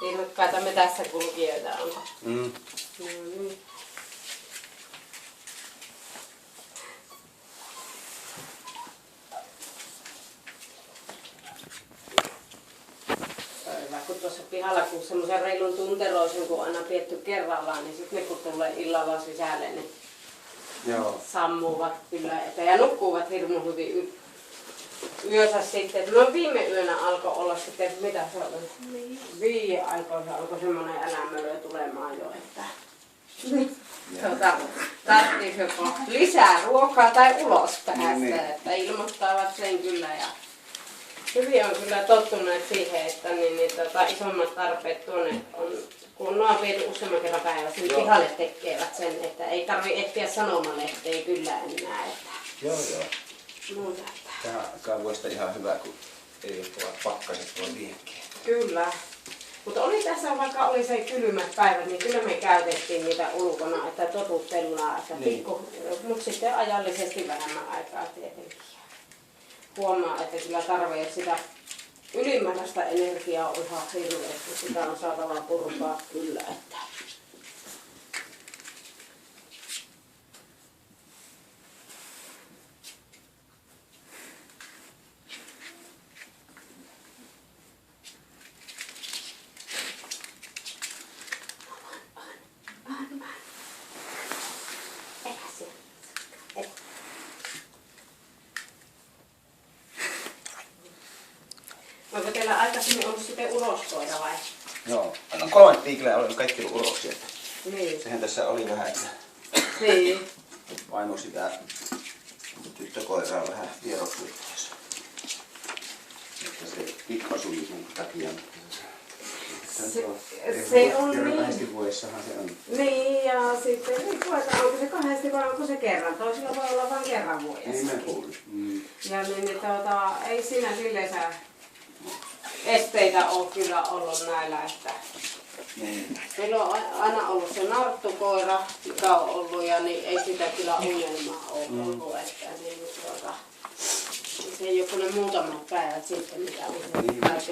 Ilmekkaita metässä kulkijoita on. Mm. Hyvä, kun tuossa pihalla kun semmoisen reilun tunteroisen kun aina pietty kerrallaan, niin sitten ne kun tulee illalla sisälle, niin Joo. sammuvat kyllä ja nukkuvat hirmu hyvin yönsä sitten. No viime yönä alkoi olla sitten, mitä se oli? 5 aikoina alkoi semmoinen älämölö tulemaan jo, että tarvitsisi joko lisää ruokaa tai ulos päästä, että ilmoittavat sen kyllä. Ja hyvin on kyllä tottuneet siihen, että isommat tarpeet tuonne on, kun nuo on viety useamman kerran päivässä, niin pihalle tekevät sen, että ei tarvitse etsiä sanomalehteä kyllä enää. Että Joo. muuta. Tähän aikaan vuodesta ihan hyvä, kun ei ole pakkaset tuolla liekkeen. Kyllä. Mutta oli tässä, vaikka oli se kylmät päivät, niin kyllä me käytettiin niitä ulkona, että totutteluna, että niin. Mutta sitten ajallisesti vähemmän aikaa tietenkin. Huomaa, että kyllä tarvitsee sitä ylimääräistä energiaa on ihan hirveästi. Sitä on saatava purkaa kyllä. Että onko teillä aikaisemmin ollut sitten uloskoira vai? Joo. No 3 tiikleä olen kaikki ollut uroksia. Niin. Sehän tässä oli vähän, että Niin. vaimo sitä tyttökoiraa vähän vieroksuutteessa. Että se pikkasuli mun takia. Se on niin. Kerran vuodessahan se on. Niin, ja sitten riippuen, onko se 2 vai onko se kerran. Toisilla voi olla vain kerran vuodessa. Niin mä kuulin. Ja ei siinä silleensä esteitä ole kyllä ollut näillä, että Niin. meillä on aina ollut se narttukoira, mikä on ollut, ja niin ei sitä kyllä ongelmaa ole ollut, että se ei ole kuin ne muutamat päivät sitten, mitä usein pihassa.